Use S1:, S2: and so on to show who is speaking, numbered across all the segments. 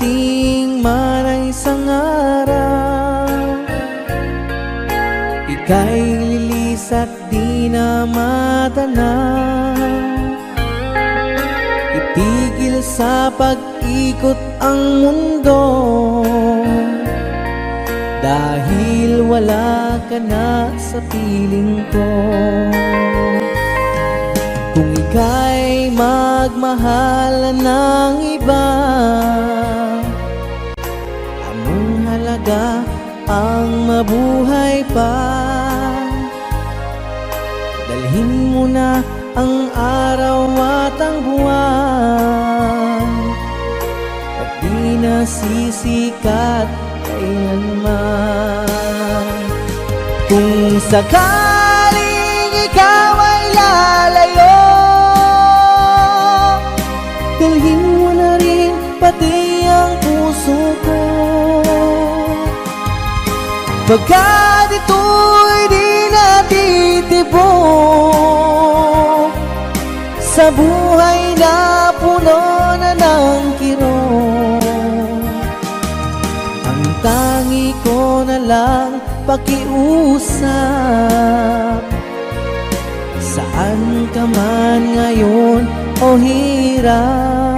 S1: darating man ang isang araw, ika'y lilis at di na matanaw. Itigil sa pag-ikot ang mundo, dahil wala ka na sa piling ko. Kung ika'y magmahal ng iba, anong halaga ang mabuhay pa? Dalhin mo na ang araw at ang buwan, at di na sisikat kailanman. Kung sakaling ikaw ay lalayo, dalhin mo na rin pati ang puso ko. Pagkat ito'y di natitibok sa buhay na puno na ng kirot. Ang tangi ko na lang pakiusap, saan ka man ngayon o hirap,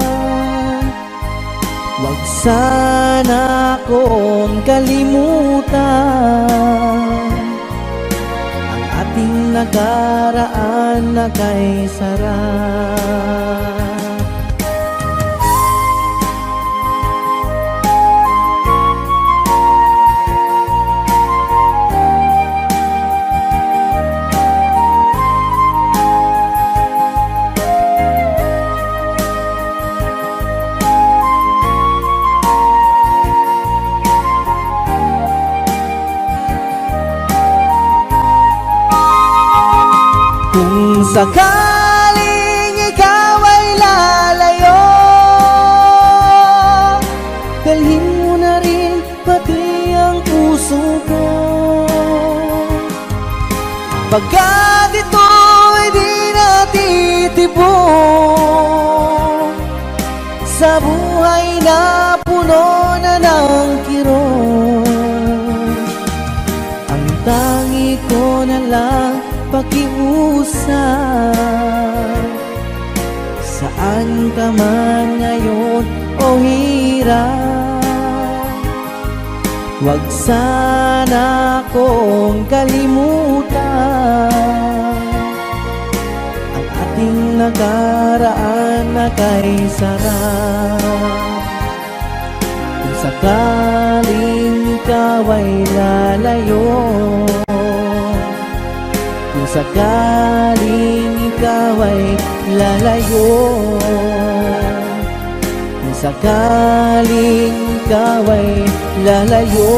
S1: wag sana akong kalimutan ang ating nakaraan na kay sarap. Kung sakaling ikaw ay lalayo, dalhin mo na rin pati ang puso ko. Pagkat ito'y di natitibok sa buhay na puno na ng kirot. Ang tangi ko na lang pakiusap, saan ka man ngayon o hirap, wag sana akong kalimutan ang ating nakaraan na kay sarap. Kung sakaling ikaw ay lalayo, kung sakaling ikaw ay lalayo, kung sakaling ikaw ay lalayo.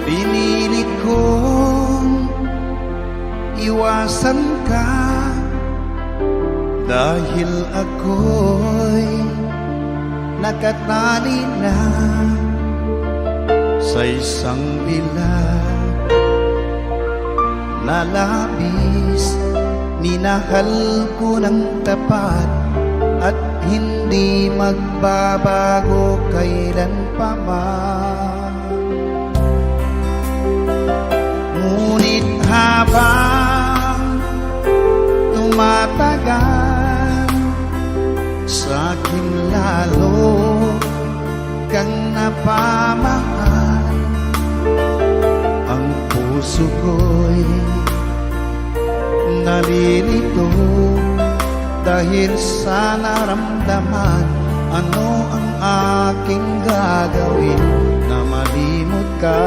S2: Pinili kong iwasan ka dahil ako'y nakatali na sa isang bilag na labis. Minahal ko ng tapat at hindi magbabago kailan pa man. Ngunit habang tumatagal, sa'kin lalo kang napamahal. Ang puso ko'y nalilito dahil sa naramdaman. Ano ang aking gagawin na malimot ka?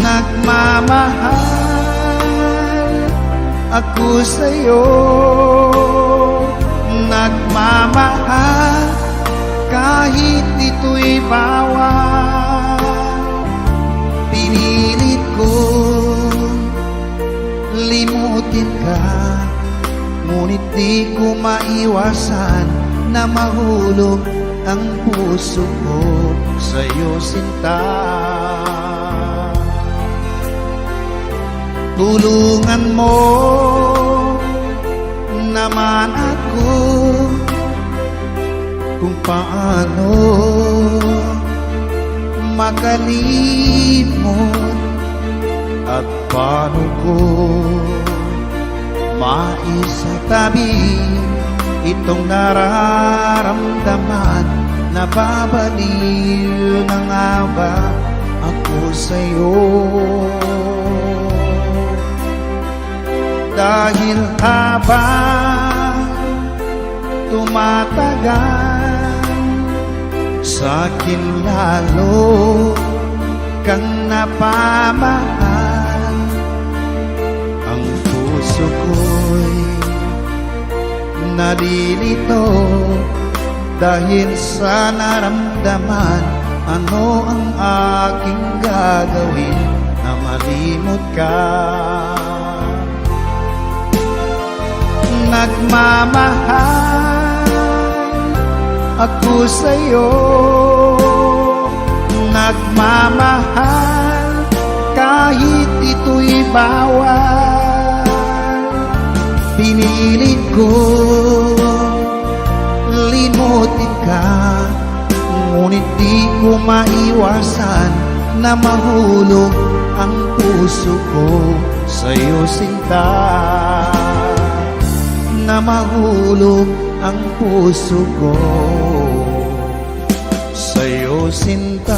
S2: Nagmamahal ako sa'yo, nagmamahal kahit ito'y bawal. Pinilit ko limutin ka, ngunit di ko maiwasan na mahulog ang puso ko sa'yo, sinta. Tulungan mo naman ako kung paano makalimot at paano ko maisatabi itong nararamdaman. Nababaliw na nga ba ako sa'yo? Dahil habang tumatagal, sa'kin lalo kang napamahal. Ang puso ko'y nalilito dahil sa naramdaman. Ano ang aking gagawin na malimot ka? Nagmamahal ako sa'yo, nagmamahal kahit ito'y bawal. Pinilit ko limutin ka, ngunit di ko maiwasan na mahulog ang puso ko sa'yo, sinta. Na mahulog ang puso ko sa'yo, sinta.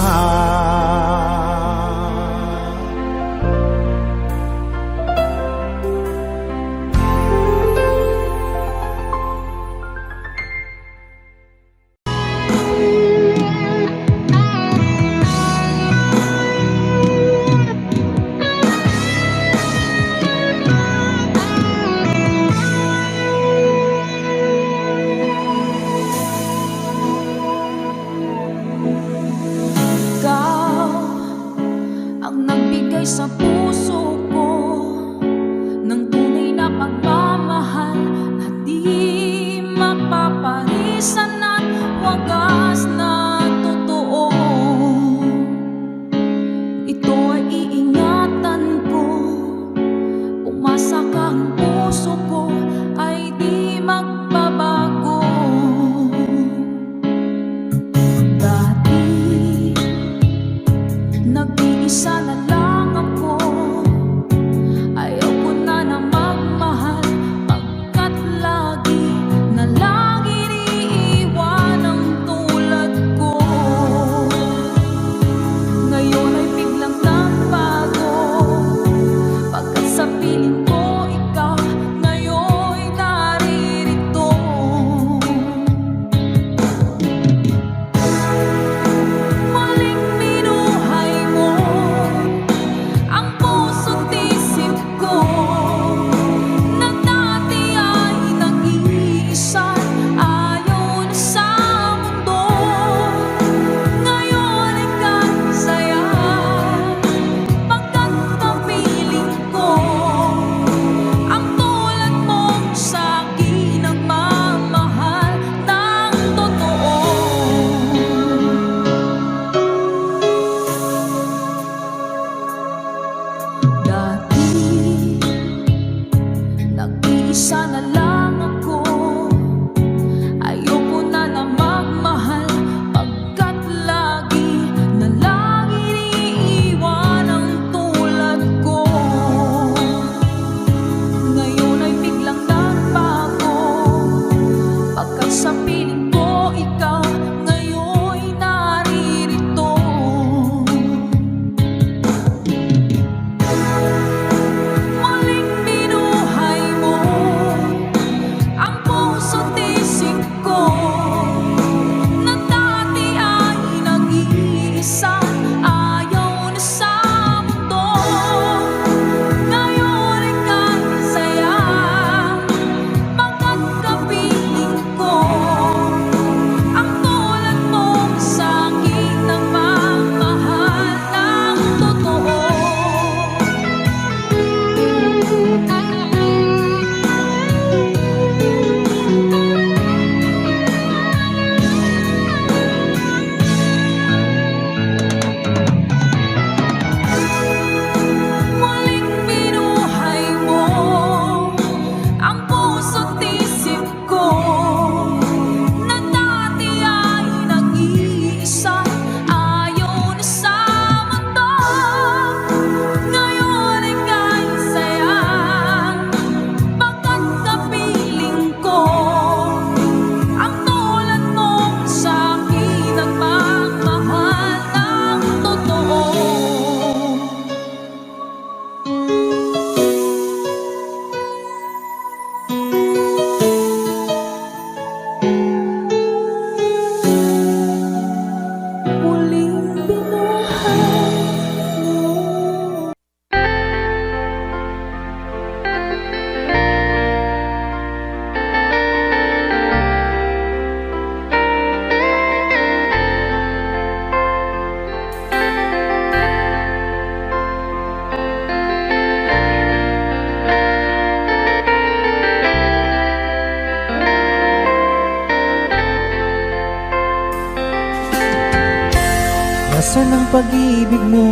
S1: pag-ibig mo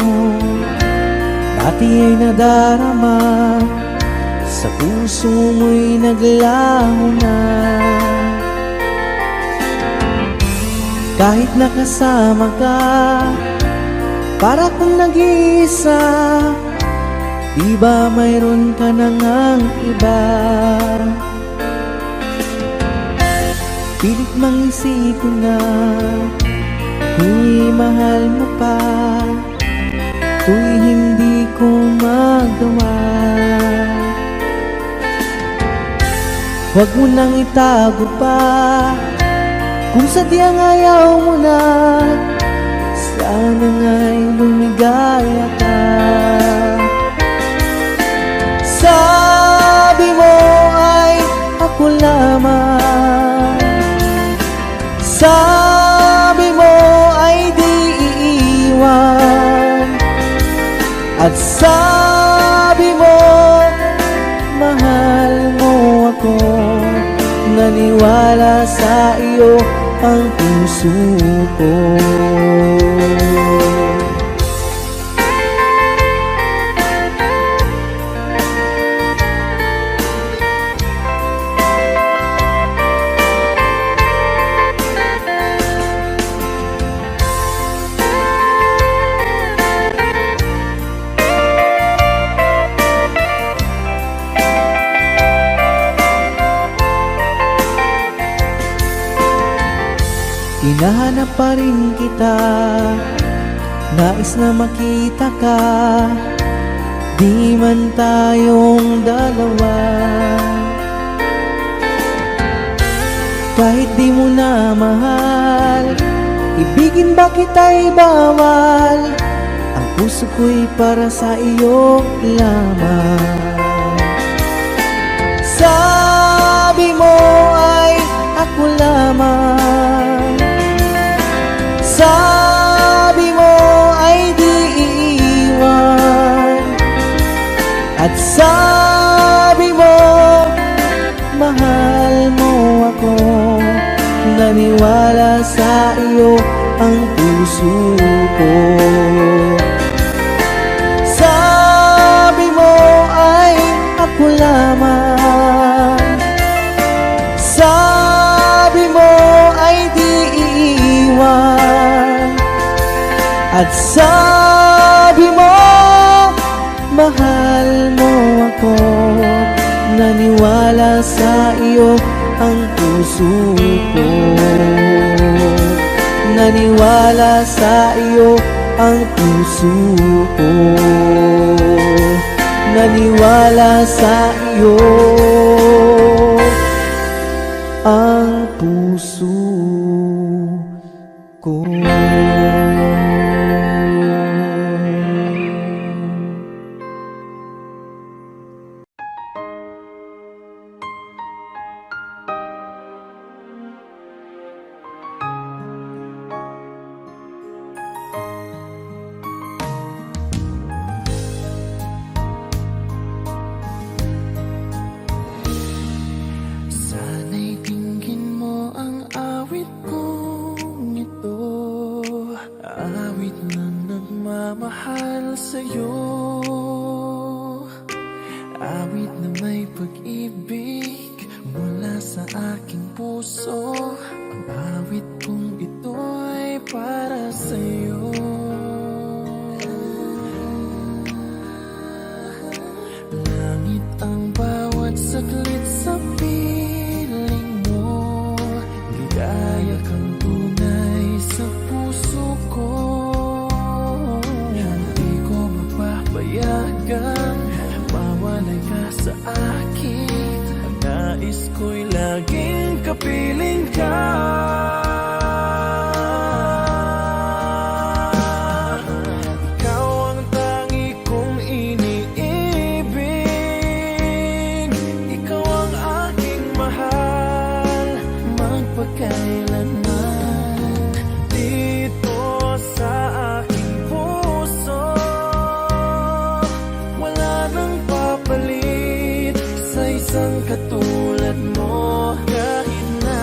S1: dati ay nadarama, sa puso mo'y naglaho na. Kahit nakasama ka, para kung nag-iisa, di ba mayroon ka na ngang iba? Pilit mang isipin na tu'y mahal mo pa, tu'y hindi ko magawa. Huwag mo nang itago pa, kung sadyang ayaw mo na, sana nga'y lumigaya ka. Sabi mo ay ako lamang, sabi mo ay di iiwan, at sabi mo mahal mo ako. Naniwala sa iyo ang puso ko. Hinahanap pa rin kita, nais na makita ka, di man tayong dalawa. Kahit di mo na mahal, ibigin ba kita'y bawal, ang puso ko'y para sa iyo lamang. Sabi mo ay ako lamang, sabi mo ay di iiwan, at sabi mo mahal mo ako. Naniwala sa iyo ang puso ko. Sabi mo ay ako lamang, sabi mo ay di iiwan, at sabi mo mahal mo ako. Naniwala sa iyo ang puso ko. Naniwala sa iyo ang puso ko. Naniwala sa iyo ang puso ko.
S3: Sana'y dinggin mo ang awit kong ito, awit na nagmamahal sa'yo, awit na may pag-ibig mula sa aking puso. Ang awit kong ito'y para sa'yo. Langit ang bawat saglit sa piling mo, ligaya kang tunay sa puso ko. Hindi ko mapapayagan mawalay ka sa akin. Ang nais ko'y laging kapiling ka. Kailanman dito sa aking puso, wala nang papalit sa isang katulad mo. Kahit na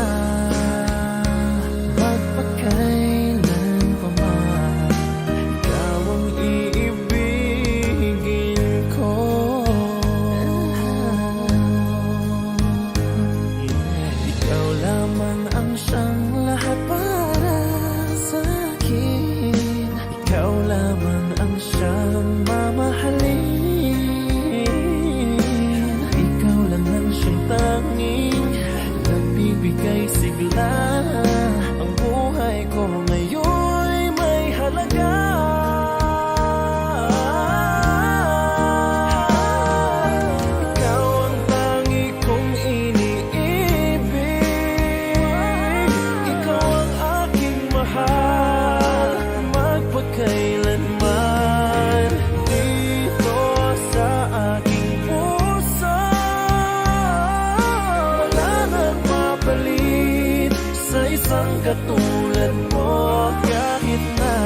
S3: katulad mo kahit na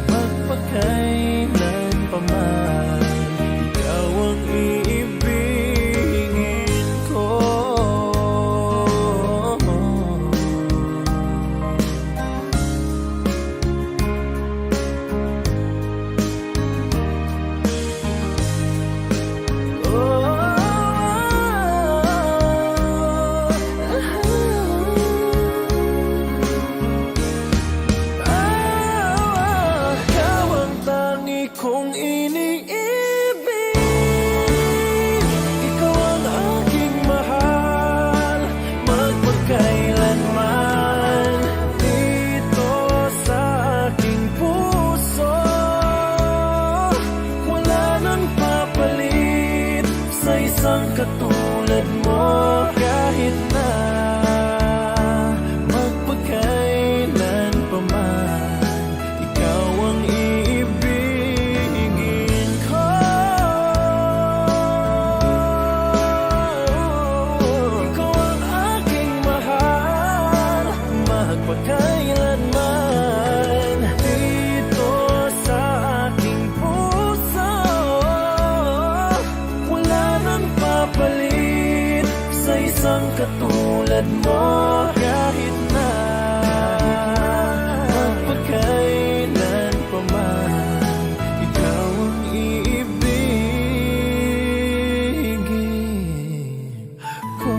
S3: magpakailan pa man. Ikaw ang iibigin ko. Ikaw ang tangi kong iniibig. Ikaw ang aking mahal, magpagkailanman. Dito sa aking puso, wala nang papalit sa isang katulad mo kahit na magpagkailan pa man. Ikaw ang iibigin ko. Ikaw ang aking mahal, magpagkailanman. Dito sa aking puso, wala nang papalit sa isang katulad mo kahit na magpagkailan pa man. Ikaw ang iibigin ko.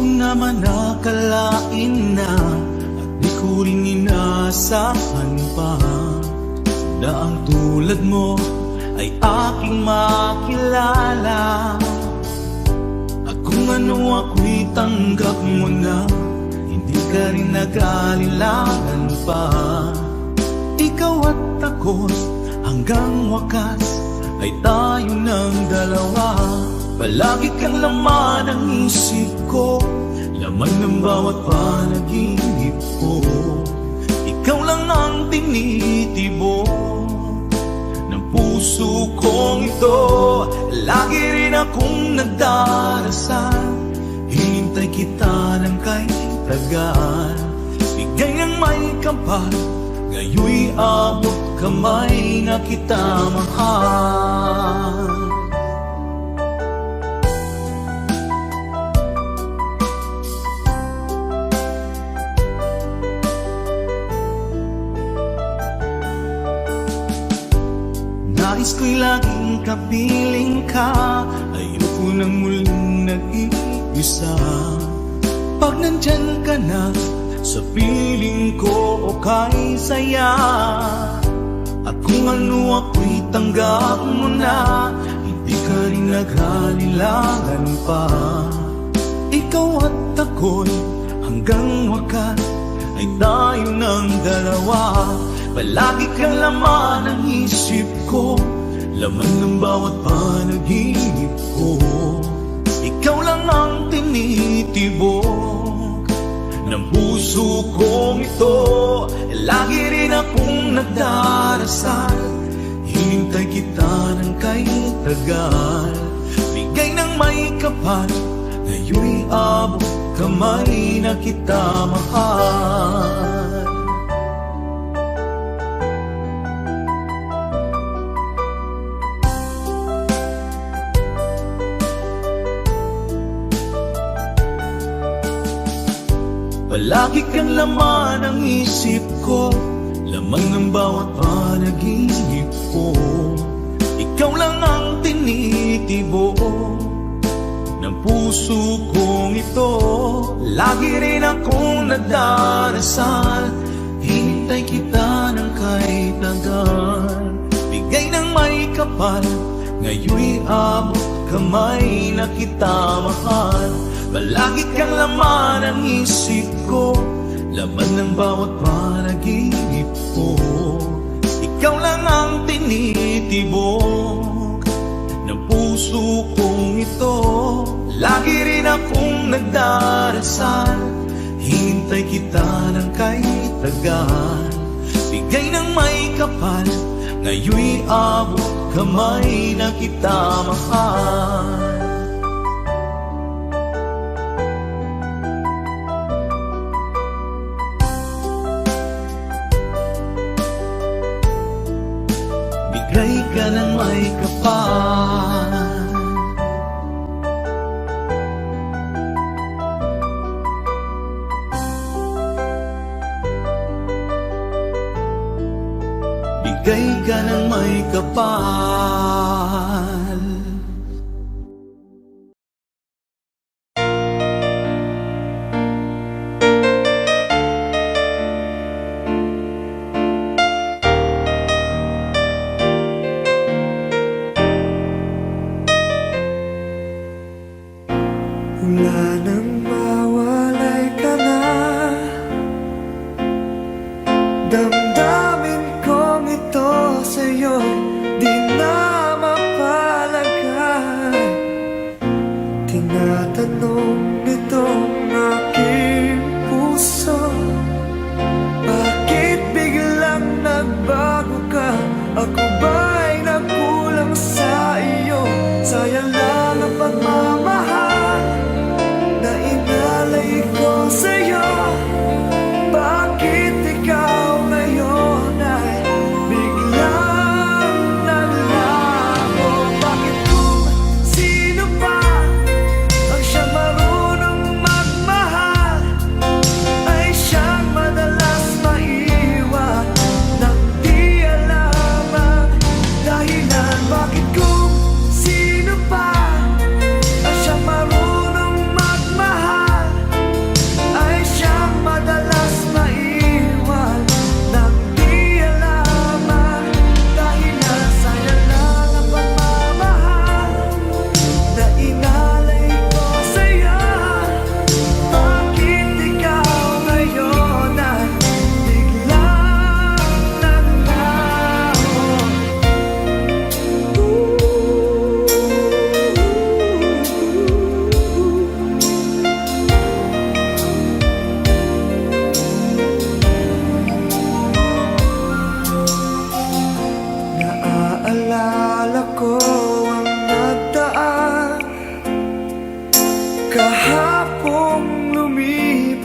S3: ko naman nakalain na at di ko rin inaasahan pa na ang tulad mo ay aking makilala. At kung ano ako'y tanggap mo na, hindi ka rin nag-alilangan pa. Ikaw at ako hanggang wakas ay tayo ng dalawa. Palagi kang laman ng isip ko, laman ng bawat panaginip ko. Ikaw lang ang tinitibok ng puso kong ito. Lagi rin akong nagdarasal, hinintay kita ng kay tagal. Bigay ng may kapal, ngayoy abot kamay na kita mahal. Nais ko'y laging kapiling ka, ayoko nang muling nag-iisa. Pag nandyan ka na, sa piling ko okay saya. At kung ano ako'y tanggap mo na, hindi ka rin naghalilangan pa. Ikaw at ako'y hanggang wakas ay tayo ng dalawa. Palagi kang laman ng isip ko, laman ng bawat panaginip ko. Ikaw lang ang tinitibok ng puso kong ito. Lagi rin akong nagdarasal, hinintay kita ng kay tagal. Bigay ng may kapal, ngayoy abot kamay na kita mahal. Palagi kang laman ng isip ko, laman ng bawat panaginip ko. Ikaw lang ang tinitibok ng puso kong ito. Lagi rin akong nagdarasal, hinintay kita ng kahit tagal. Bigay ng may kapal, ngayoy abot kamay na kita mahal. Palagi kang laman ng isip ko, laman ng bawat panaginip ko. Ikaw lang ang tinitibok ng puso kong ito. Lagi rin akong nagdarasal, hintay kita ng kahit tagal. Bigay ng may kapal, ngayoy abot kamay na kita mahal. Bigay ka ng may kapal, bigay ka ng may kapal.
S1: Wala nang mawalay ka na, damdamin kong ito sa'yo'y di na mapalagay. Tinatanong nitong aking puso, bakit biglang nagbago ka? Ako ba'y nagkulang sa iyo? Sayang lang ang pagmamahal na inalay ko sa'yo. Bakit ikaw ngayon ay biglang naglaho? Bakit kung sino pa ang siyang marunong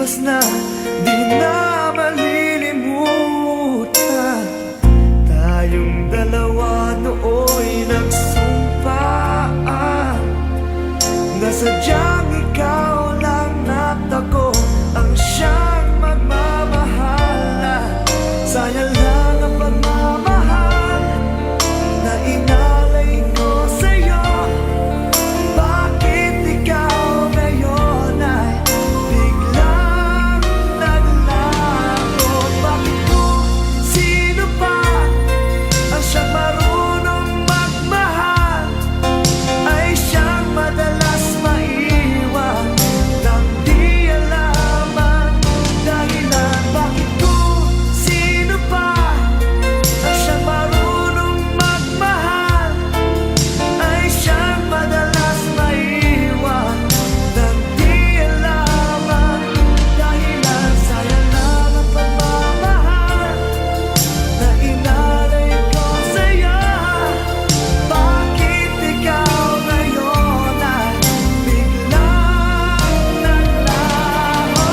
S3: lumipas na, di na malilimutan. Tayong dalawa nooy nagsumpaan na sadyang ikaw lang at ako ang siyang magmamahala. Sayang lang ang pagmamahal na inalay ko sa'yo. Bakit ikaw ngayon ay biglang naglago? Bakit kung sino pa ang siyang marunong magmahal ay siyang madalas maiwan nang di alam ang dahilan? Bakit kung sino pa ang siyang marunong magmahal ay siyang madalas maiwan nang di alam ang dahilan? Sayang lang ang pagmamahal na inalay ko sa'yo. Bakit ikaw ngayon ay biglang naglaho?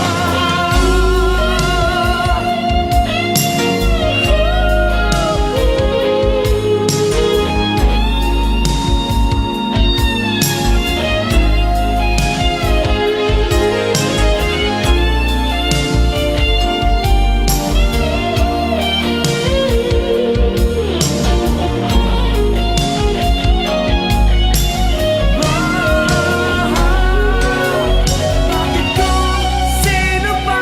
S3: Bakit kung sino pa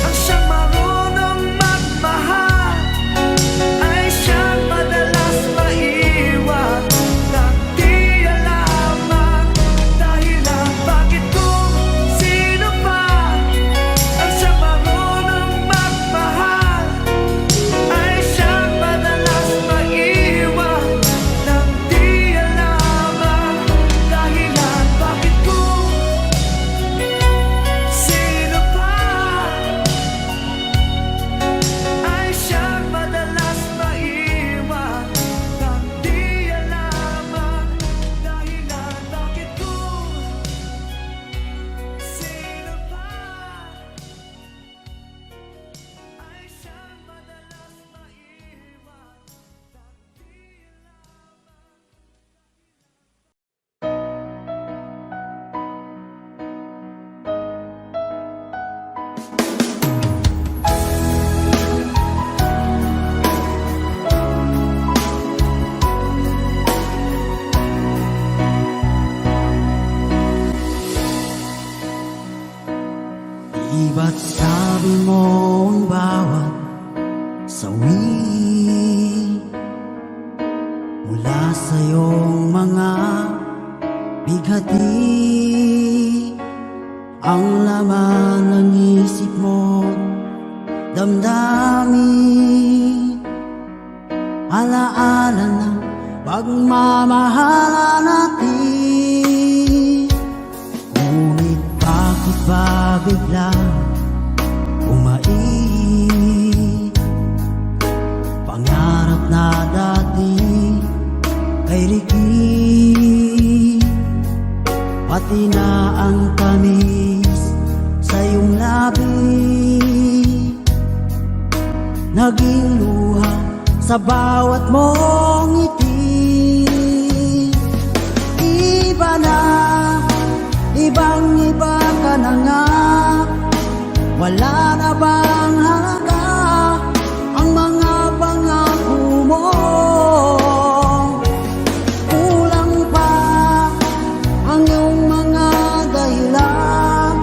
S3: ang siyang marunong magmahal ay siyang madalas maiwan nang di alam ang dahilan? Bakit kung sino pa ang siyang marunong magmahal ay siyang madalas maiwan nang di alam ang dahilan? Bakit kung sino pa ay siyang madalas maiwan nang di alam ang dahilan? Bakit kung sino pa ay siyang madalas maiwan nang di
S2: Di ba't sabi mo ang bawat sawi mula sa iyong mga bighati ang laman ng isip mo, damdamin, alaala ng pagmamahala natin. Ngunit bakit ba biglang umait? Pangarap na dati ay rikit, pati na ang tamis sa iyong labi naging luha sa bawat mong ngiti. Iba na, ibang-iba ka na nga, wala na bang halaga ang mga pangako mo? Kulang pa ang iyong mga dahilan,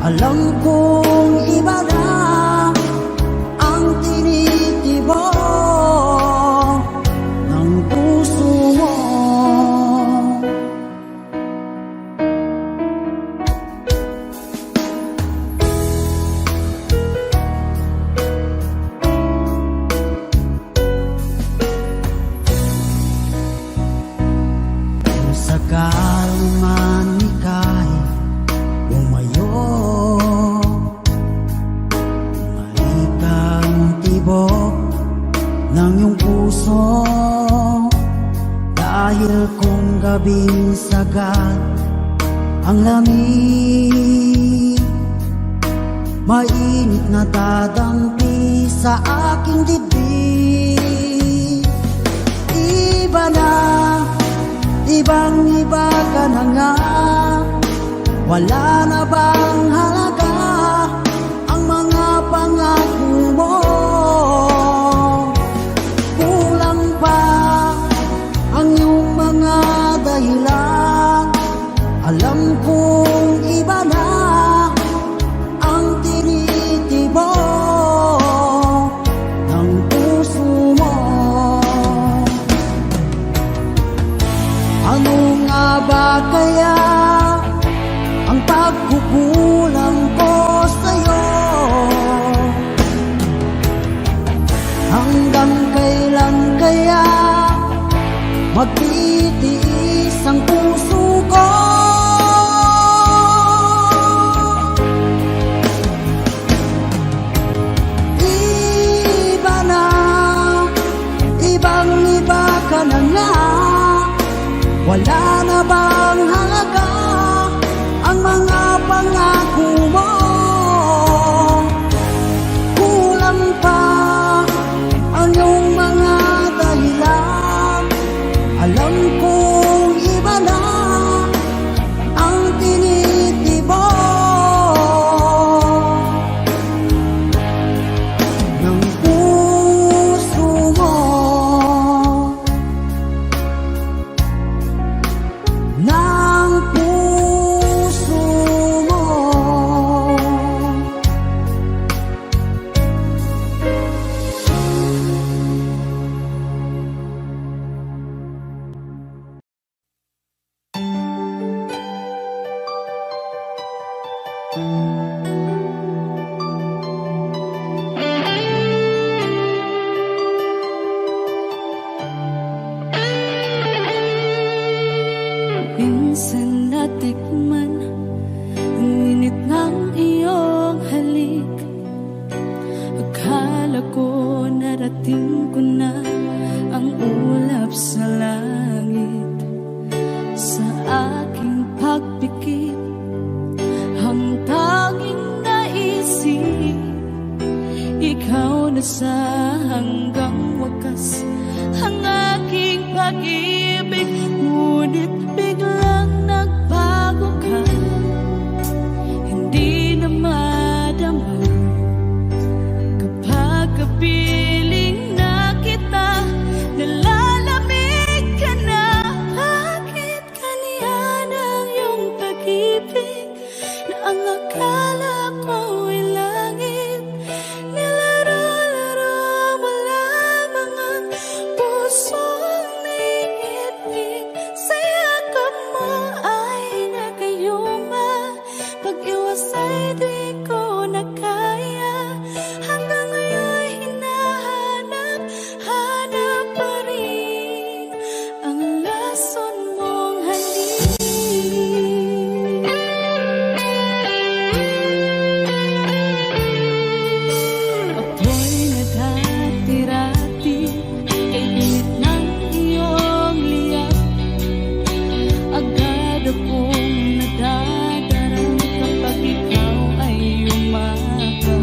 S2: alam kong iba na ang tinitibok ng puso mo. Kung sakali man ika'y lumayo, maikang tibok ng iyong puso, dahil kung gabing sagad ang lamig, mainit na dadampi sa aking dibdib. Iba na, ibang iba ka na nga. Wala na bang halaga ang mga pangako mo? Kulang pa ang iyong mga dahilan. Alam kong iba na ang tinitibo ng puso mo. Ano nga ba kaya ang pagkukulang ko sa'yo? Hanggang kailan kaya magtitiis ang puso ko? Iba na, ibang iba ka na nga. Wala na bang halaga ang mga pangako mo? Kulang pa ang iyong mga dahilan. Alam kong iba na ang tinitibo ng puso mo. Ng puso mo.
S4: Minsan natikman ang init ng iyong halik. Akala ko narating ko na ang ulap sa langit. Sa aking pagpikit, ang tanging naisip, ikaw na sa hanggang wakas ang aking pag-ibig. Ngunit biglang nagbago ka, hindi na madama kapag kapiling na kita. Nalalamig ka na, bakit kaniyan ang iyong pag-ibig na ang akala ko ay langit? Nilaro-laro mo lamang ang pusong naiibig. Sa yakap mo ay nagayuma, pag-iwas ay di ko na kaya. Hanggang ngayon hinahanap, hanap pa rin ang lason mong halik. Ako'y naghatirati kay init ng iyong liyap. Agad akong nadadarang kapag ikaw ay umaga.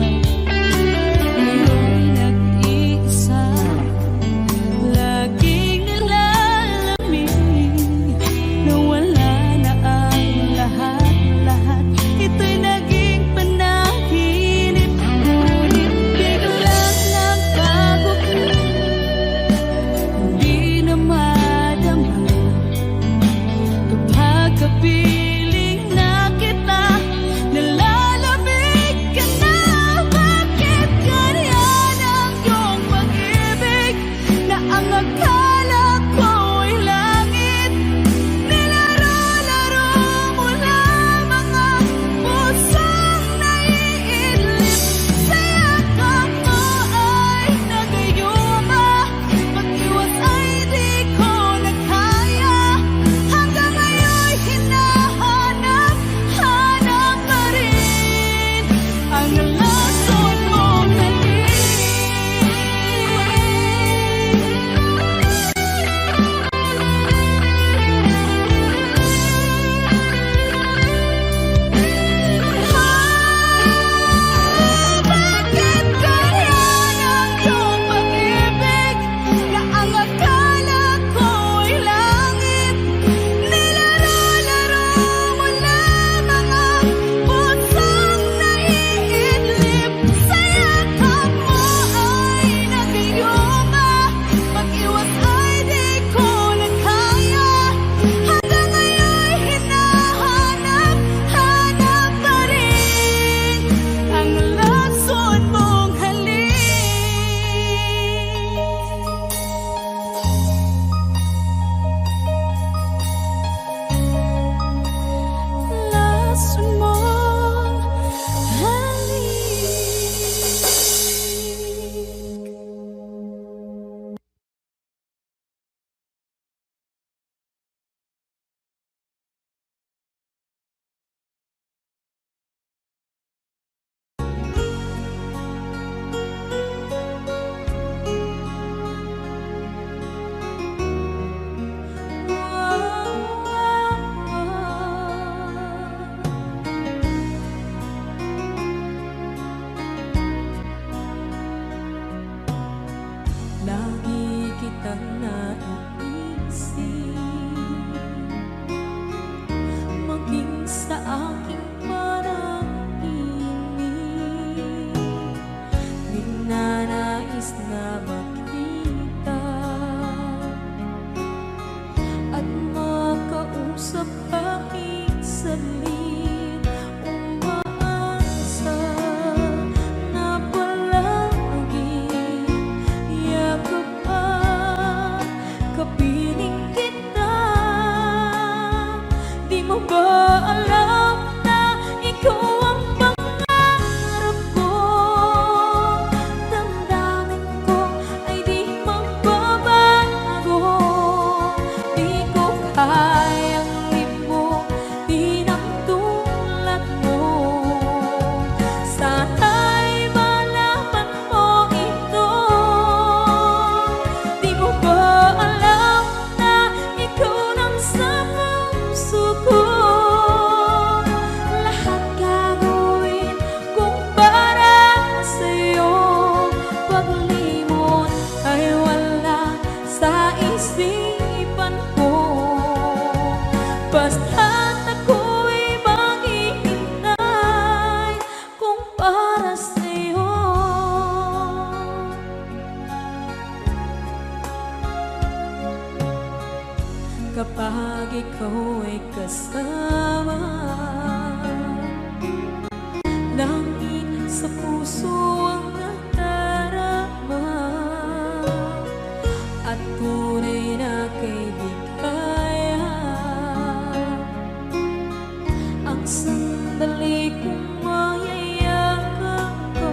S4: kung mayayakap ka,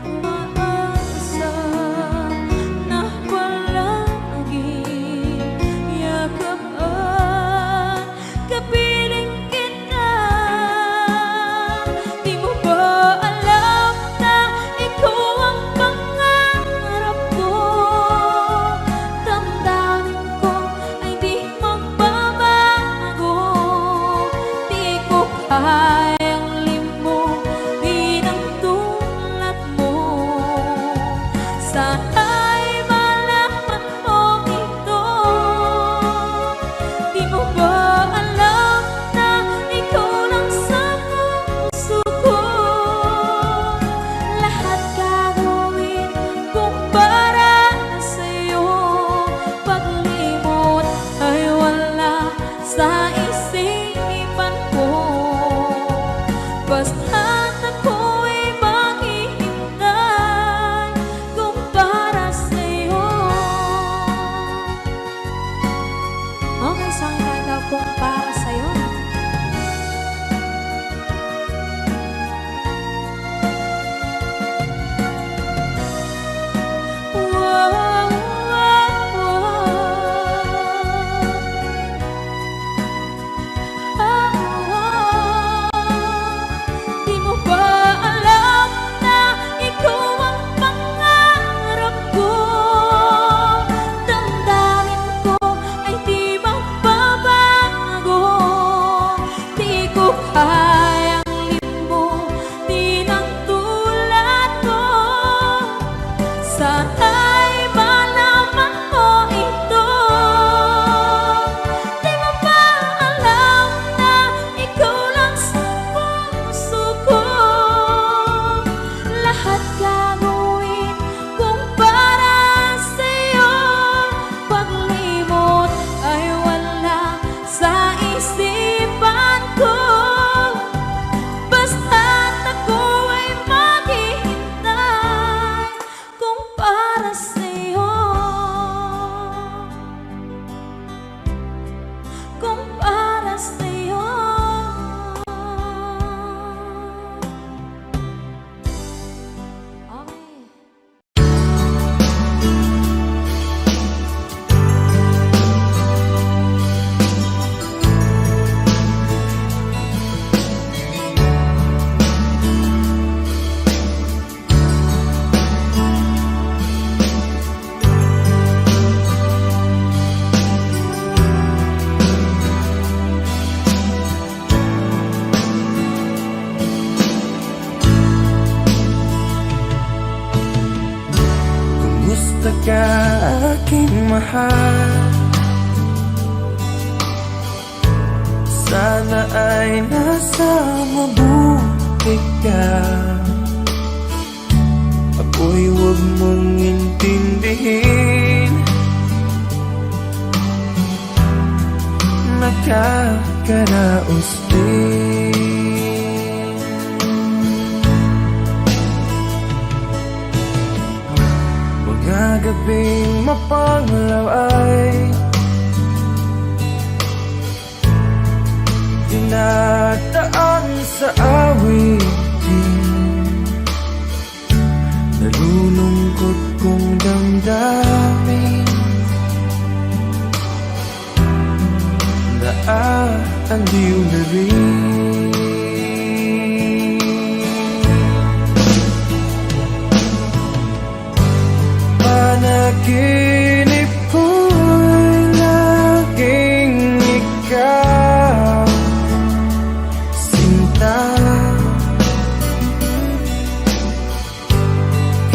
S4: umaasa na palaging yakap at kapiling kita. Di mo ba alam na ikaw ang pangarap ko? Damdamin ko ay di magbabago. Di ko kayang limutin ang tulad mo. Sana'y malaman mo ito. Di mo ba alam na ikaw lang sa puso ko? Lahat gagawin kung para sa'yo. Paglimot ay wala sa isipan ko. Basta't ako'y maghihintay kung para sa'yo. Okay, saan ka kung para sa'yo? Di mo ba alam na ikaw ang pangarap ko? Damdamin ko ay di magbabago. Di ko kayang limutin ang tulad mo. Sana'y malaman mo ito. Di mo ba alam na ikaw lang sa puso ko? Lahat gagawin kung para sa'yo. Paglimot ay wala sa isipan ko. Basta't ako ay maghihintay kung para sa'yo. Kung para sa'yo. Okay.
S3: Kumusta ka aking mahal? Sana ay nasa mabuti ka. Ako'y huwag mong intindihin. Nakakaraos din. Mga gabing mapanglaw ay dinadaan sa awitin. Nalulungkot kong damdamin. Naaaaliw na rin. Panaginip ko'y laging ikaw, sinta.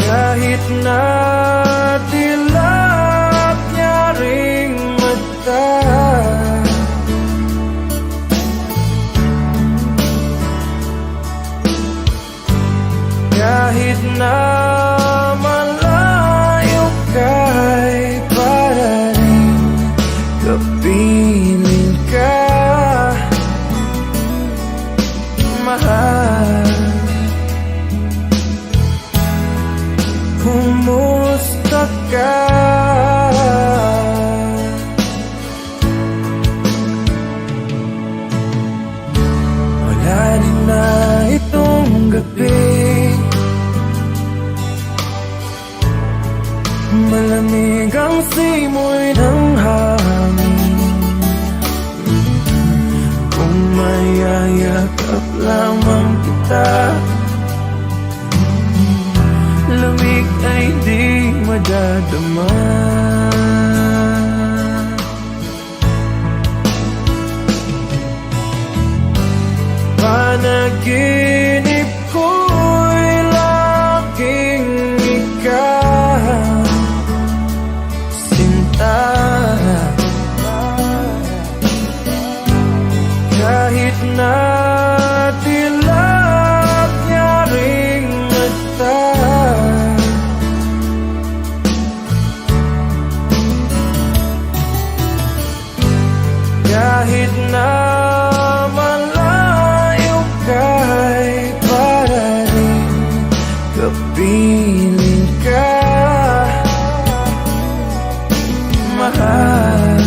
S3: Kahit na dilat niya ring mata, kahit na malayo ka'y para rin kapiling ka, mahal. Kumusta ka? Wala rin na ito simoy ng hangin. Kung mayayakap lamang kita, lamig ay di madadama. Panaginip ko'y laging ikaw, sinta. Kahit na tilak niya ring mata, kahit na malayo ka'y para rin kapiling ka, mahal.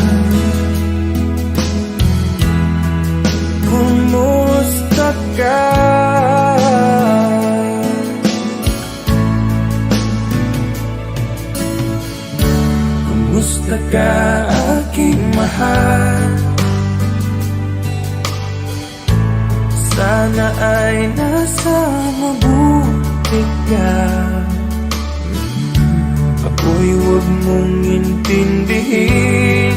S3: Kumusta ka? Kumusta ka, aking mahal? Sana ay nasa mabuti ka. Ako'y huwag mong intindihin,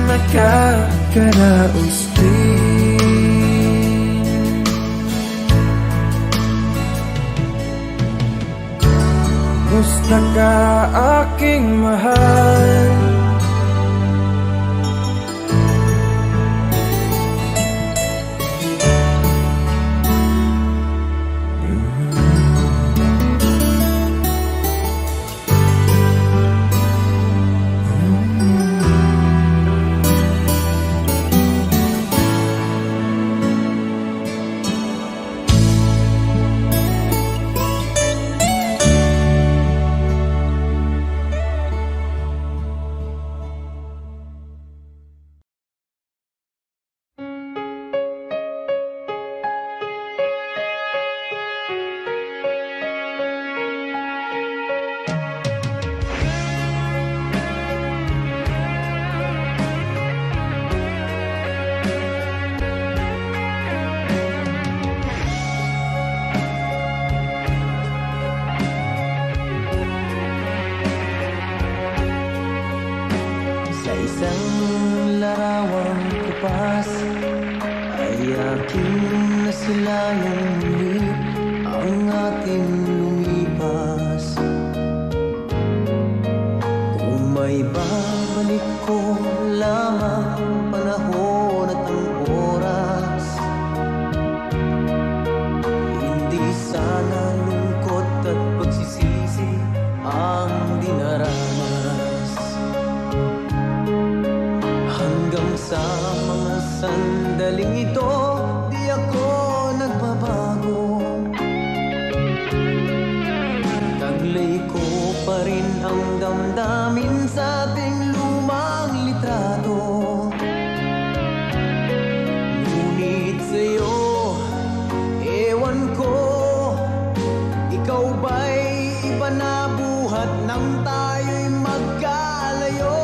S3: nakakaraos din. Kumusta ka, aking mahal?
S1: Sa isang larawang kupas ay aking nasilayang muli ang ating lumipas. Kung may babalik ko lamang ang panahon at ang oras, hindi sana lungkot at pagsisisi ang dinaranas. Hanggang sa mga sandaling ito, di ako nagbabago. Taglay ko pa rin ang damdamin sa ating lumang litrato. Ngunit sa'yo, ewan ko, ikaw ba'y iba na buhat nang tayo'y magkalayo?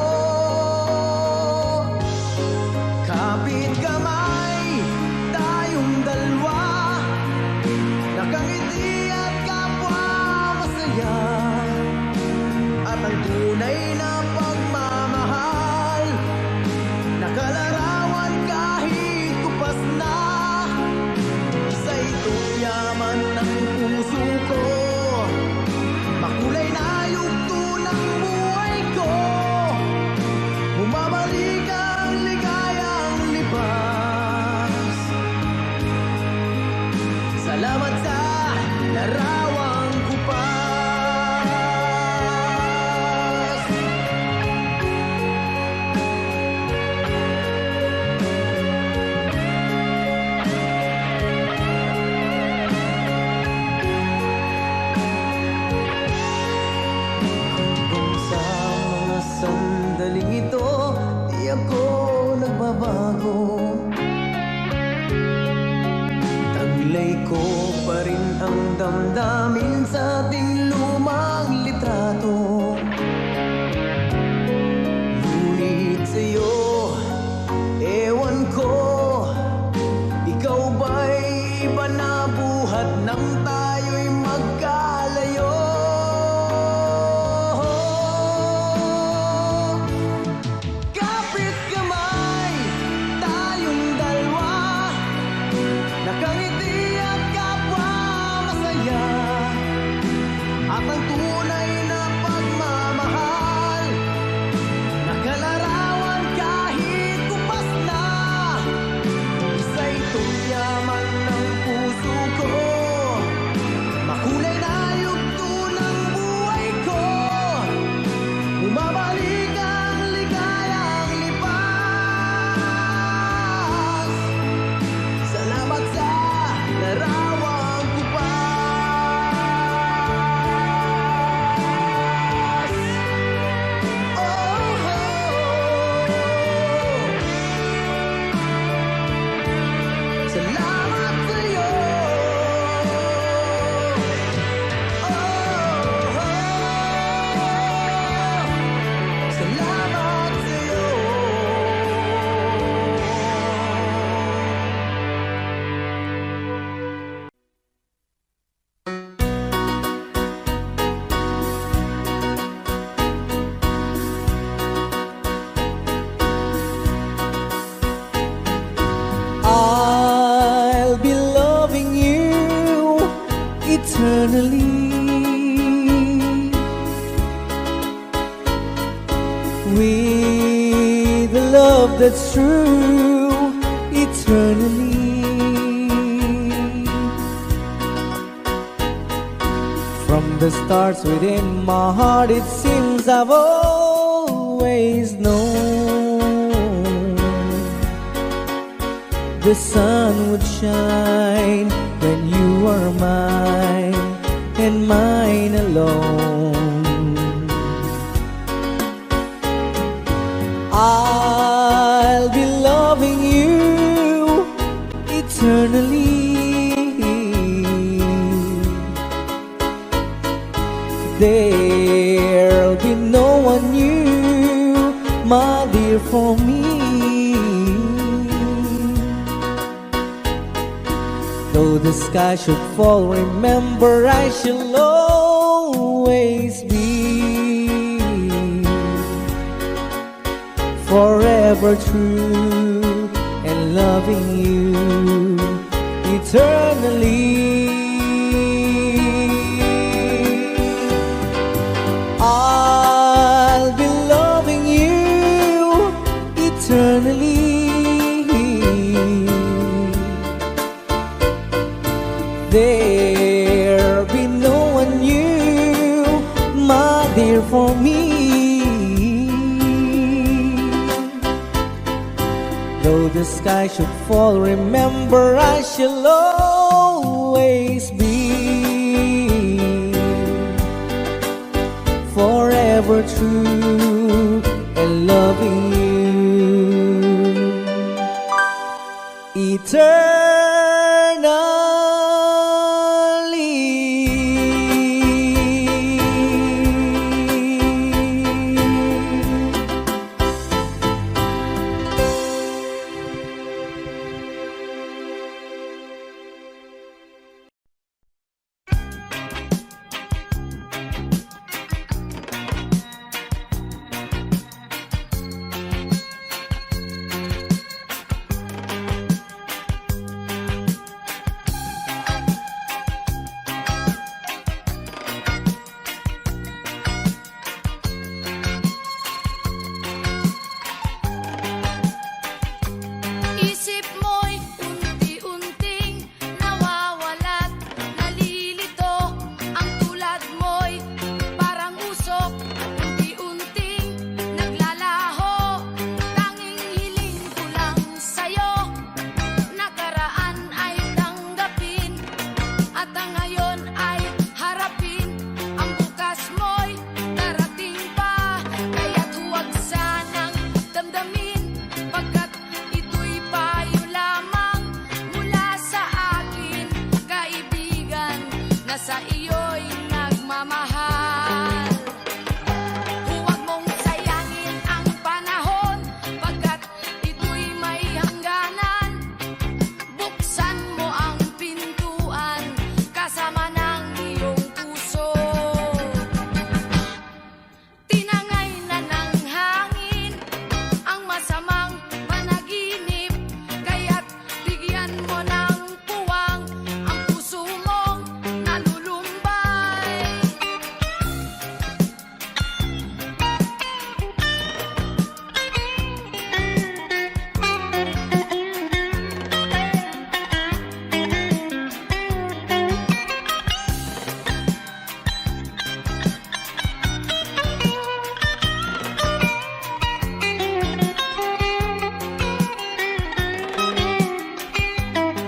S1: Kapit kamay, tayong dalawa, nakangiti at kapwa masaya. At ang tunay na pagmamahal, nakalarawan kahit kupas na. Sa itong yaman ng puso ko, makulay na yugto ng buhay ko. Bumabalik ang ligayang libas. Salamat sa larawang kupas. Hanggang sa mga sandaling ito, di ako nagbabago. Taglay ko pa rin ang damdamin sa ating lumang eternally. With a love that's true, eternally. From the stars within my heart, it seems I've always known the sun would shine when you are mine and mine alone. I'll be loving you eternally. There'll be no one new, my dear, for me. Though the sky should fall, remember I shall always be forever true and loving you eternally. I'll be loving you eternally. There'll be no one new, my dear, for me. Though the sky should fall, remember I shall always be forever true and loving you eternally.
S4: Isip mo'y unti-unting nawawalat, nalilito. Ang tulad mo'y parang usok, unti-unting naglalaho. Tanging hiling ko lang sa'yo, nakaraan ay tanggapin, at ang ngayon ay harapin. Ang bukas mo'y darating pa, kaya't huwag sanang damdamin, pagkat ito'y payo lamang mula sa akin, kaibigan, na sa iyo'y nagmamahal. Huwag mong sayangin ang panahon, pagkat ito'y may hangganan. Buksan mo ang pintuan, kasama ng iyong puso. Tinangay na ng hangin ang masamang panaginip, kaya't bigyan mo ng puwang ang puso mong nalulumbay.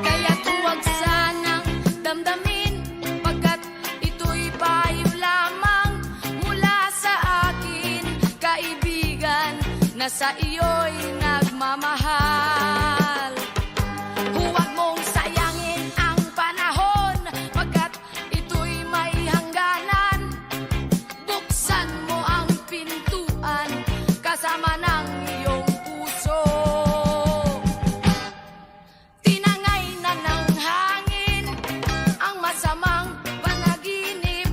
S4: Kaya't huwag sanang damdamin, pagkat ito'y payo lamang mula sa akin, kaibigan, na sa iyo'y nagmamahal. Huwag mong sayangin ang panahon, pagkat ito'y may hangganan. Buksan mo ang pintuan, kasama ng iyong puso. Tinangay na ng hangin ang masamang panaginip,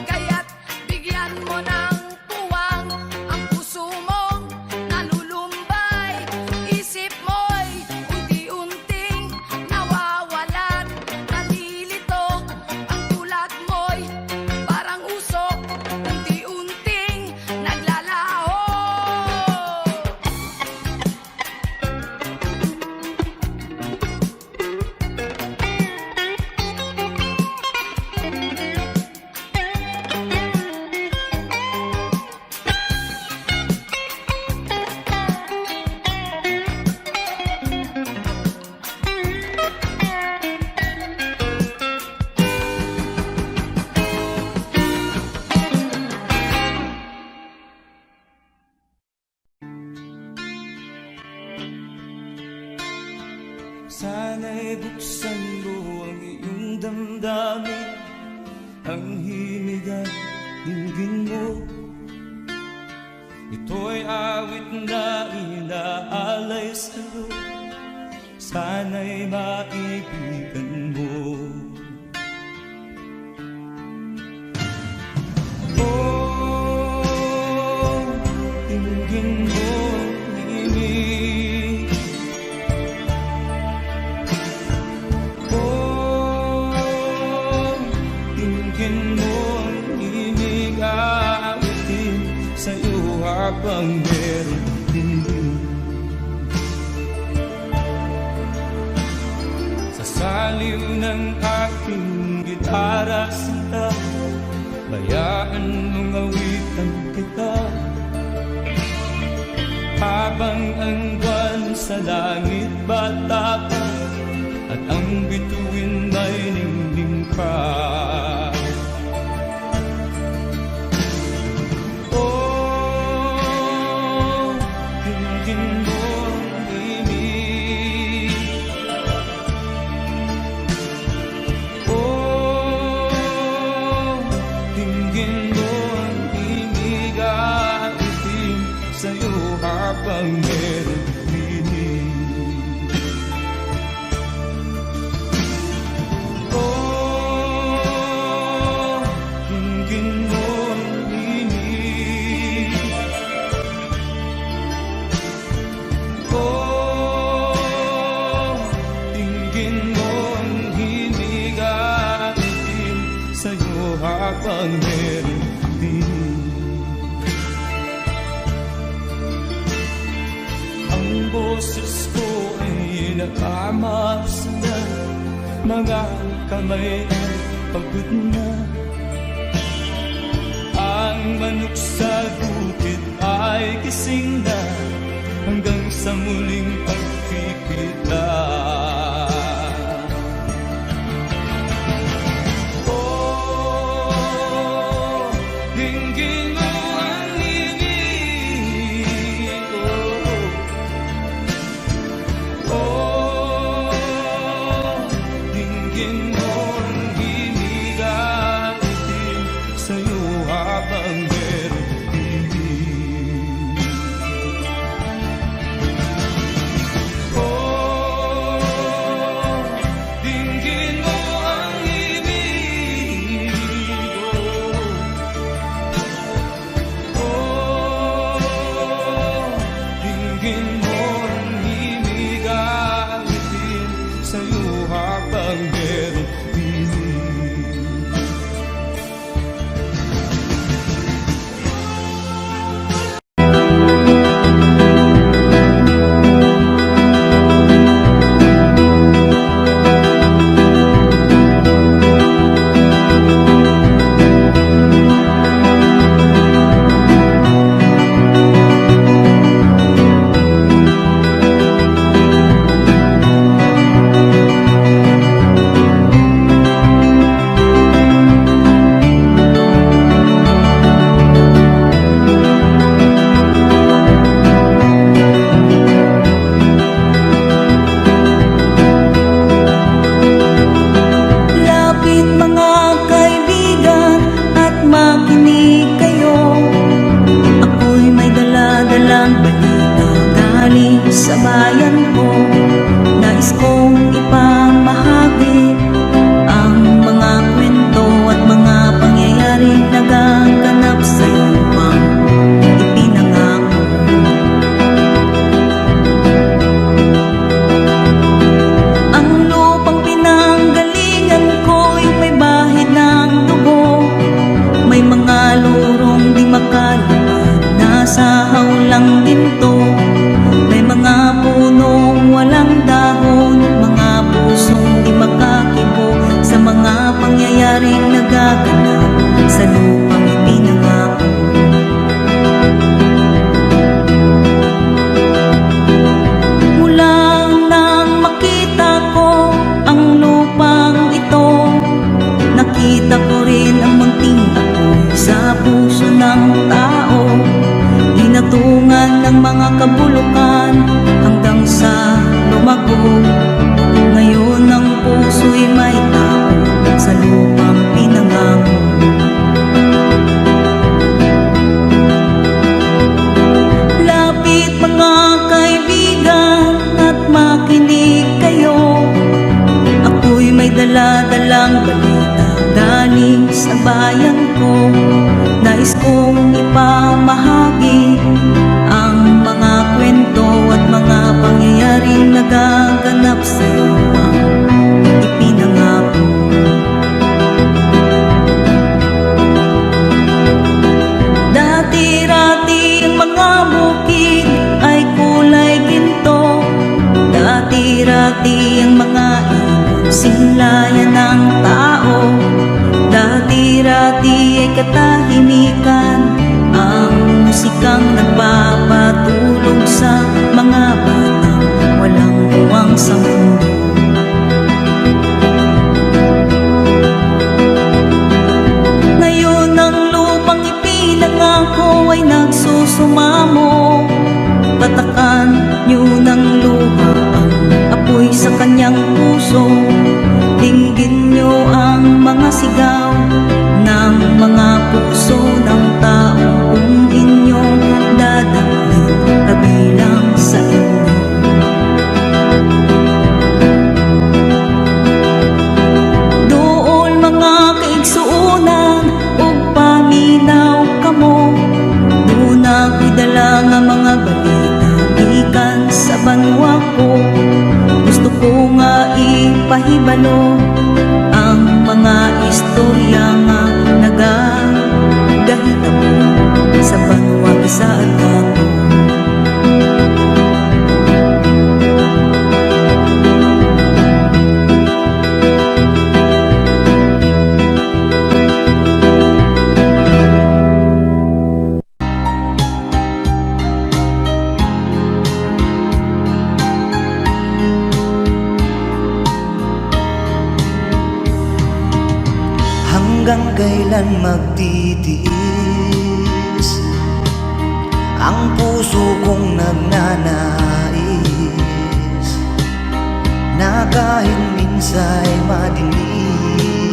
S4: kaya't bigyan mo ng puwang ang puso mong nalulumbay.
S3: Sana'y buksan mo ang iyong damdamin, ang himig at dinggin mo. Ito'y awit na inaalay sa'yo, sana'y maibigan mo. Oh, dinggin mo ang himig. Oh, dinggin mo ang himig, aawitin sa'yo habang meron din. Sa saliw ng aking gitara sinta, bayaan mong awitan kita, habang ang buwan sa langit bata pa, at ang bituin ay ningning pa. Habang meron dinig. Oh, dinggin mo ang himig. Oh, dinggin mo ang himig, aawitin sa'yo habang meron dinig. Ang boses ko ay nakamasda, mga kamay ay pagod na. Ang manok sa bukid ay gising na, hanggang sa muling pagkikita. Oh, dinggin mo ang himig. Oh, dinggin mo ang himig, aawitin sa'yo habang meron dinig. Oh,
S5: dala-dalang balita galing sa bayan ko. Nais kong ipamahagi ang mga kwento at mga pangyayaring nagaganap sa lupang ipinangako. Dati-rati ang mga bukid ay kulay ginto. Dati-rati ang mga ibon sinlayan ng tao. Dati-rati ay katahimikan ang musikang nagpapatulog sa mga batang walang uwang sa mundo. Ngayon ang lupang ipinangako ay nagsusumamo. Patakan niyo ng luha ang apoy sa kanyang puso. Dinggin niyo ang mga sigaw ng mga puso ng tao kung inyong dadalhin kabilang sa inyo. Dool mga kaigsuunan ug paminaw kamo. Doon ako'y dala nga mga balita gikan sa banwa ko. Gusto ko nga ipahibalo ang mga istorya nga nagagahitabo sa banwa gisaad ako.
S1: Hanggang kailan magtitiis ang puso kong nagnanais na kahit minsa'y madilim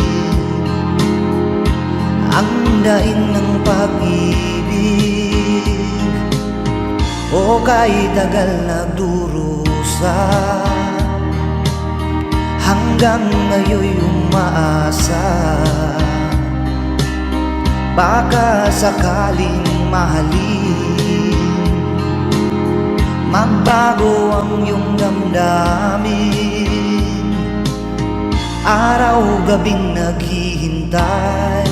S1: ang daing ng pag-ibig o kahit tagal nagdurusa. Hanggang ngayon'y umaasa baka sakaling mahalin, magbago ang iyong damdamin. Araw-gabing naghihintay,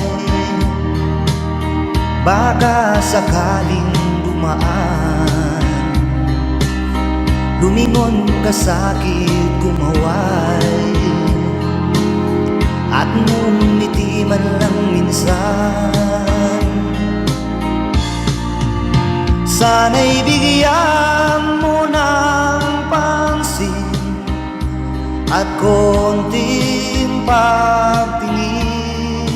S1: baka sakaling dumaan, lumingon ka sa'kin gumaway, at ngumiti man lang minsan. Sana'y bigyan mo ng pansin at konting pagtingin.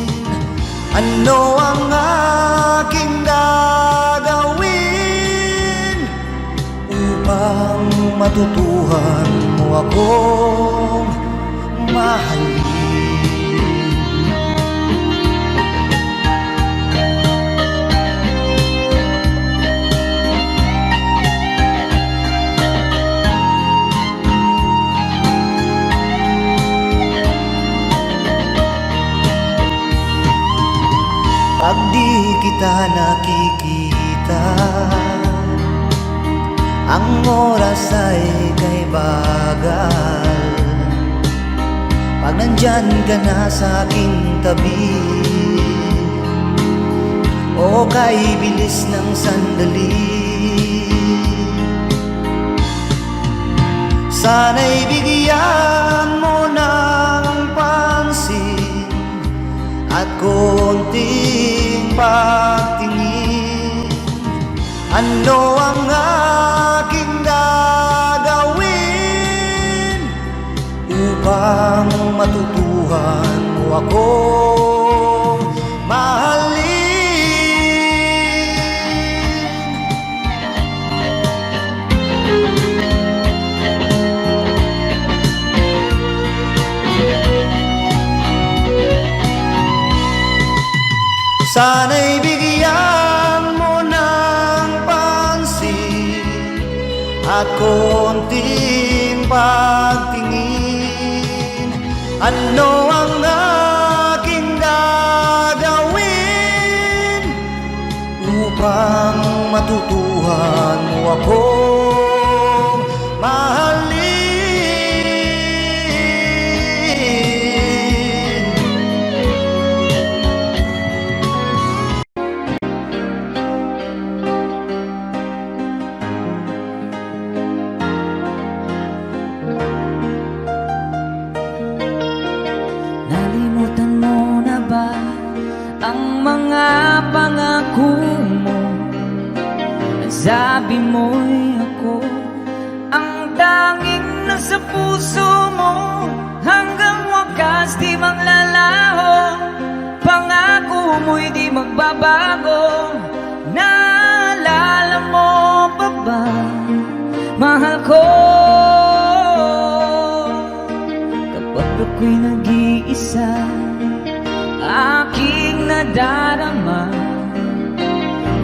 S1: Ano ang aking gagawin upang matutuhan mo akong mahalin? Pag di kita nakikita, ang oras ay kay bagal. Pag nandyan ka na sa aking tabi, o kay bilis ng sandali, sana'y bigyan mo ng pansin at konting pagtingin. Ano ang aking gagawin upang matutuhan mo akong mahalin? Sana'y bigyan mo ng pansin at konting pagtingin. Ano ang aking gagawin upang matutuhan mo akong mahalin?
S5: Nalimutan mo na ba ang mga pangako mo? Sabi mo'y ako ang tanging nasa puso mo, hanggang wakas di maglalaho. Pangako mo'y di magbabago. Naalala mo pa ba, mahal ko? Kapag ako'y nag-iisa, aking nadarama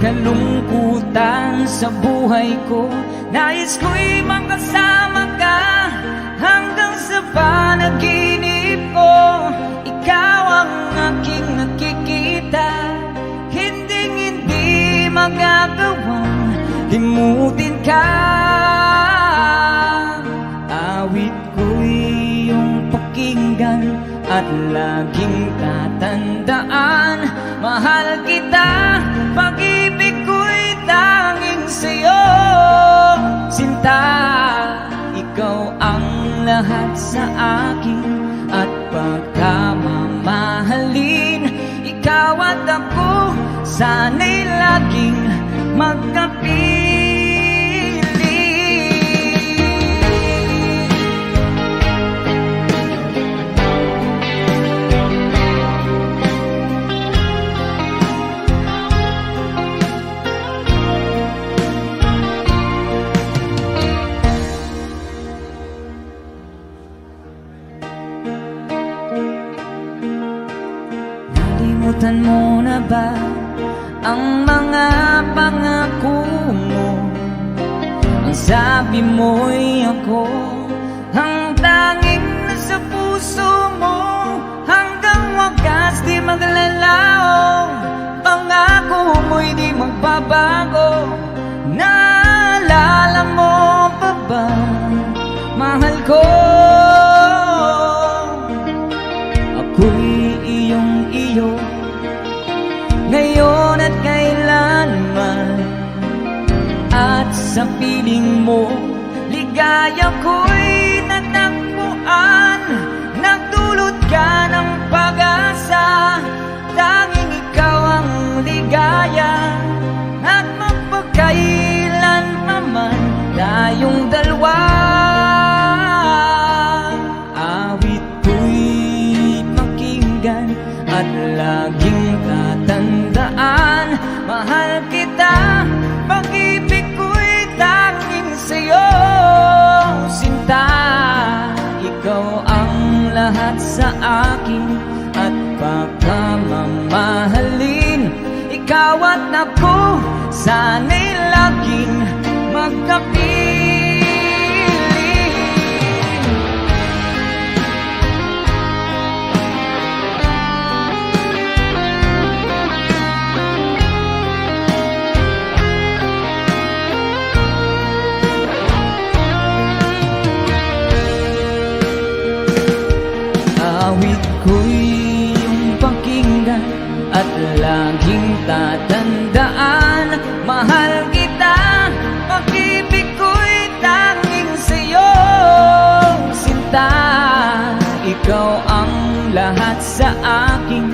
S5: kalungkutan sa buhay ko. Nais ko'y makasama ka hanggang sa panaginip ko. Ikaw ang aking nakikita, hindi magagawang limutin ka. Awit ko'y iyong pakinggan at laging tatandaan. Mahal kita, pag-ibig ko'y tanging sa'yo. Sinta, ikaw ang lahat sa akin at pagkamamahalin. Ikaw at ako, sana'y laging magkapili. Nalimutan mo na ba ang mga pangako mo? Ang sabi mo'y ako ang tanging nasa puso mo, hanggang wakas di maglalaho. Pangako mo'y di magbabago. Naalala mo pa ba, mahal ko? Ako'y iyong-iyo ngayon at kailanman, at sa piling mo ligaya ko'y natagpuan. Nagdulot ka ng pag-asa, tanging ikaw ang ligaya, at magpakailanman tayong dalawa. Awit ko'y pakinggan at laging tatandaan. Mahal kita, pag-ibig ko'y tanging sa'yo. Sinta, ikaw ang lahat sa akin at pagkamamahalin. Ikaw at ako, sana'y laging magkapili. Awit ko'y iyong pakinggan at laging tatandaan. Mahal kita, pag-ibig ko'y tanging sa'yo. Sinta, ikaw ang lahat sa akin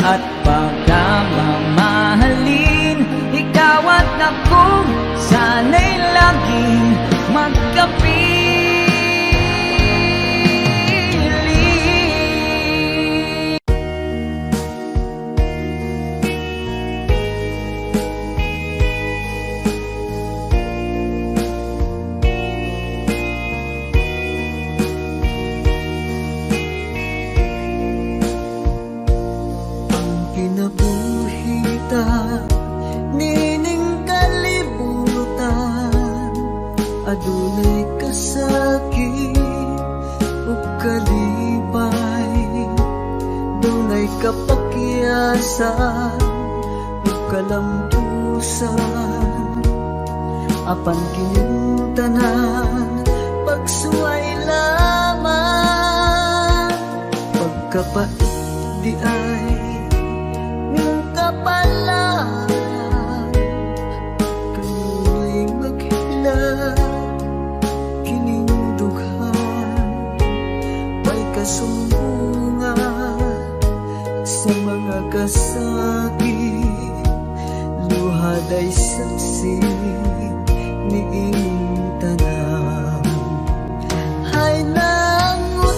S5: at pagkamamahalin. Ikaw at ako, sana'y laging magkapili.
S2: Kinabuhita, nining kalibutan, adunay kas
S5: may kapakyasan ug kalampusan, apan kining tanan pagsuway lamang. Pagkapait di ay ning kapalan, kanunay maghilak kining dughan. May kasumbungan sa mga kasakit, luhad ay saksi niing tanan. Ay nangutlanan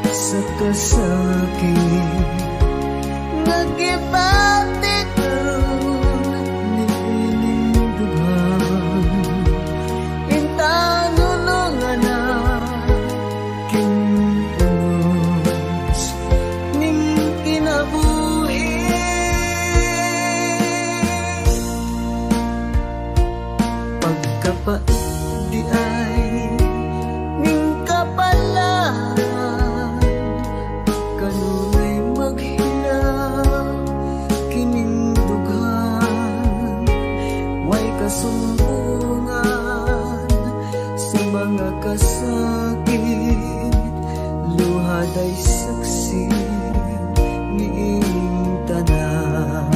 S5: sa kasakit, nagibati karon niining dughan. Intang nulungan na kinunos ning kinabuhi. Pagkapait di ay ning kapalan, kanunay maghilak kining dughan. Way kasumbungan sa mga kasakit, luhad ay saksi niing tanan.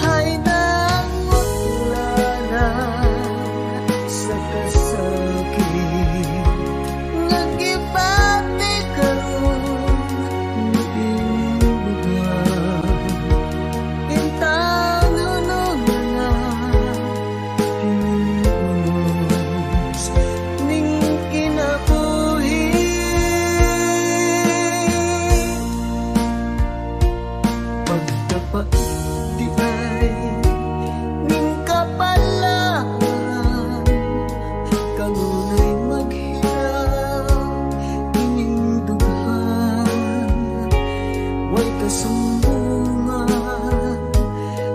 S5: Hay nangutlanan sa kasakit, nagibati karon niing dughan. Intang nulungan na kinunos ning kinabuhi. Pagkapait di ay ning kapalan, kanunay maghilak kining dughan. Way kasumbungan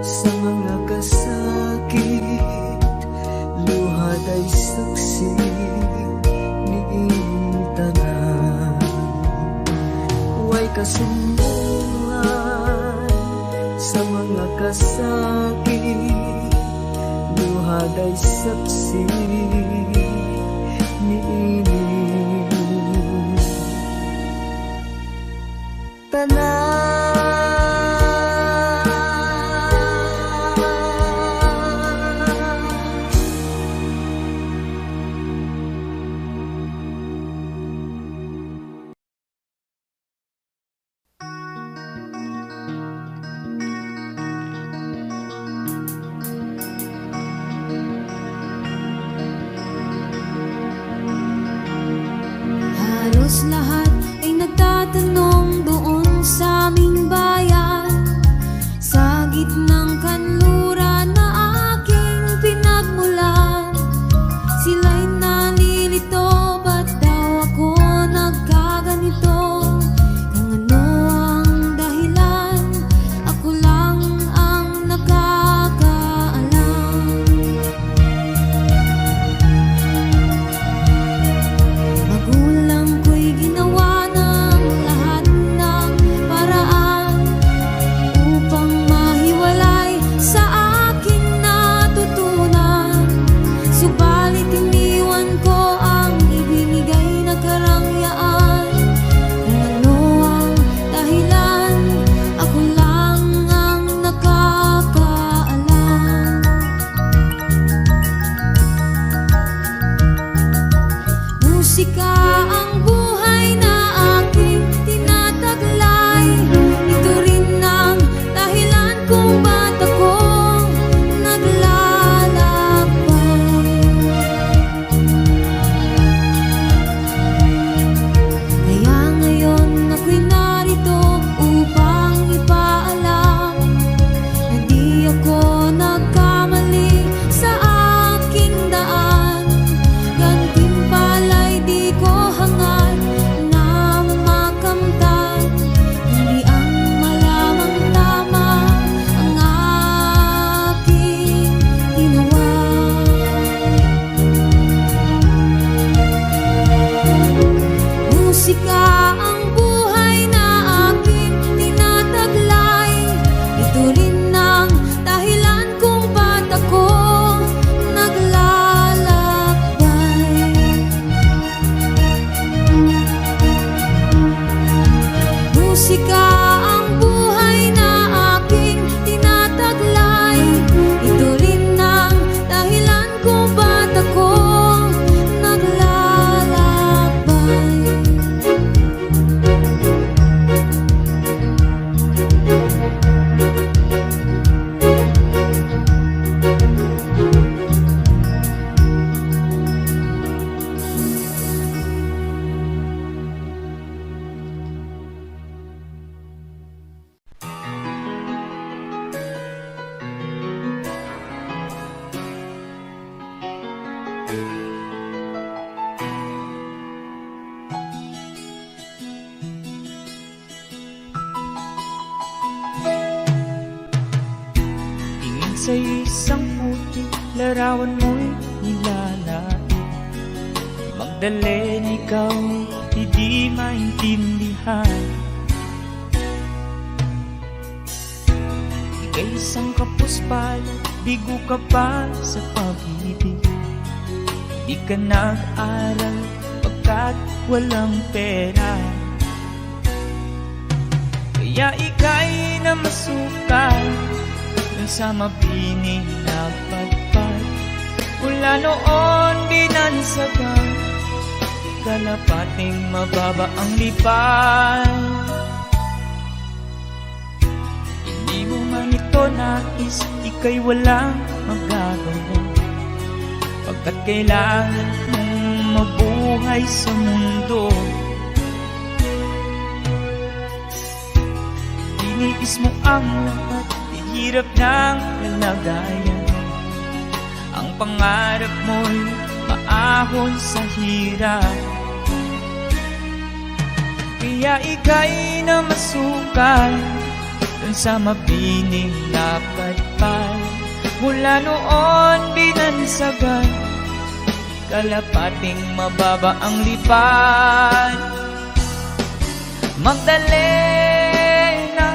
S5: sa mga kasakit, luhad ay saksi niing tanan. Way kasumbungan sa mga kasakit, luhad ay saksi niing tanan.
S4: Halos lahat ay nagtatanong doon sa aming bayan, sa gitnang kanluran na aking pinagmulan. Sila'y nalilito, ba't daw ako nagkaganito? Kung ano ang dahilan, ako lang ang nakakaalam. Magulang ko'y ginawa ng lahat
S3: sa isang putik, larawan mo'y nilalait. Magdalena, ikaw hindi maintindihan. Ika'y isang kapuspalad, bigo ka pa sa pag-ibig. Di ka nag-aral pagkat walang pera. Kaya ika'y namasukan dun sa mabining na padpad. Mula noon binansagan, kalapating mababa ang lipad. Hindi mo man ito nais, ika'y walang magagawa, pagkat kailangan mong mabuhay sa mundo. Iniis mo ang lahat, hirap ng kalagayan. Ang pangarap mo'y maahon sa hirap. Kaya ika'y namasukan dun sa mabining na padpad. Mula noon binansagan, kalapating mababa ang lipad. Magdalena,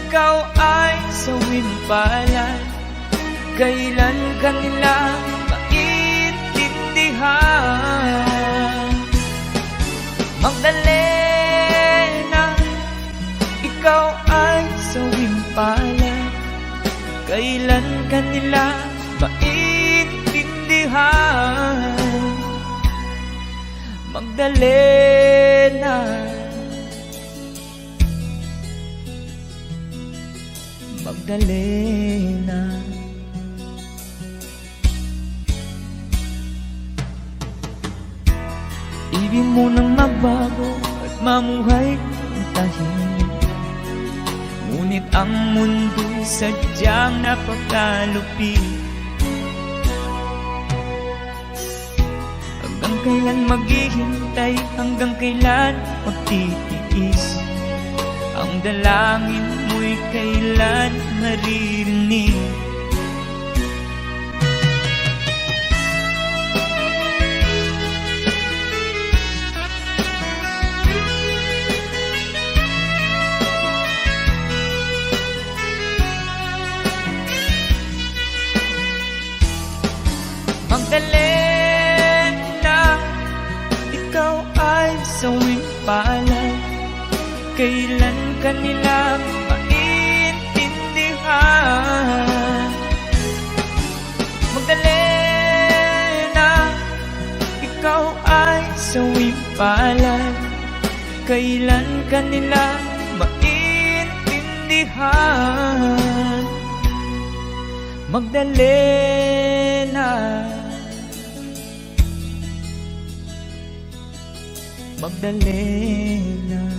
S3: ikaw ay sawimpalan. Kailan ka nila maintindihan? Magdalena, ikaw ay sawimpalan. Kailan ka nila maintindihan? Magdalena, Magdalena. Ibig mo nang magbago at mamuhay ng tahimik, ngunit ang mundo sadyang napakalupit. Hanggang kailan maghihintay, hanggang kailan magtitiis? Ang dalangin mo'y kailan maririnig? Magdalena, ikaw ay sawimpalan. Kailan ka nila maintindihan? Magdalena, ikaw ay sawimpalan. Kailan ka nila maintindihan? Magdalena, Magdalena.